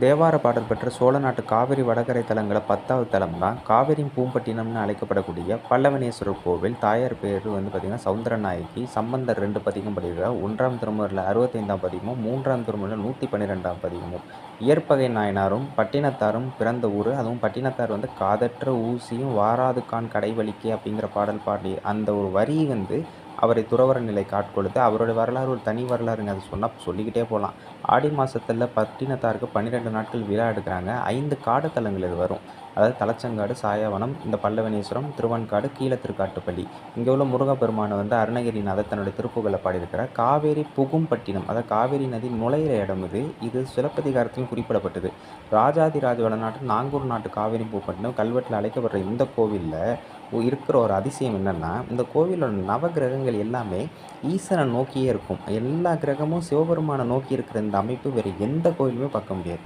தேவார பாடல் பெற்ற சோழ நாட்டு காவிரி வடகரை தலங்களில் 10வது தலம் தான் காவிரி பூம்பட்டினம்னு அழைக்கப்படக்கூடிய பல்லவனேஸ்வரர் கோவில். தாயார் பேர் பார்த்திங்கன்னா சௌந்தரநாயகி. சம்பந்தர் 2 பதிகம் படிக்கிறார். 1ஆம் திருமுறையில் 65ஆம் பதிகமும் 3ஆம் திருமுறையில் 112ஆம் பதிகமும். இயற்பகை நாயனாரும் பட்டினத்தாரும் பிறந்த ஊர். அதுவும் பட்டினத்தார் காதற்ற ஊசியும் வாராதுகான் கடைவழிக்கே அப்படிங்கிற பாடல் பாடி அந்த ஒரு வரி அவரை துறவற நிலை காட்கொடுத்து அவருடைய வரலாறு ஒரு தனி வரலாறுங்க. அது சொல்லிக்கிட்டே போகலாம். ஆடி மாதத்தில் பட்டினத்தாருக்கு 12 நாட்கள் விழா எடுக்கிறாங்க. 5 காடு தலங்கள் இது வரும். அதாவது தலச்சங்காடு, சாயாவனம், இந்த பல்லவனேஸ்வரம், திருவன்காடு, கீழத்திருக்காட்டுப்பள்ளி. இங்கே உள்ள முருகப்பெருமானை அருணகிரிநாதர் தன்னுடைய திருப்புகளை பாடியிருக்கிறார். காவேரி புகும்பட்டினம், அதாவது காவேரி நதி நுழையிற இடம் இது சிலப்பதிகாரத்திலும் குறிப்பிடப்பட்டது. ராஜாதிராஜ வளநாட்டு நாங்கூர் நாட்டு காவேரி பூம்பட்டினம் கல்வெட்டில் அழைக்கப்படுற இந்த கோவிலில் இருக்கிற ஒரு அதிசயம் என்னென்னா, இந்த கோவிலோட நவகிரகங்கள் எல்லாமே ஈசனை நோக்கியே இருக்கும். எல்லா கிரகமும் சிவபெருமானை நோக்கி இருக்கிற இந்த அமைப்பு வேறு எந்த கோயிலுமே பார்க்க முடியாது.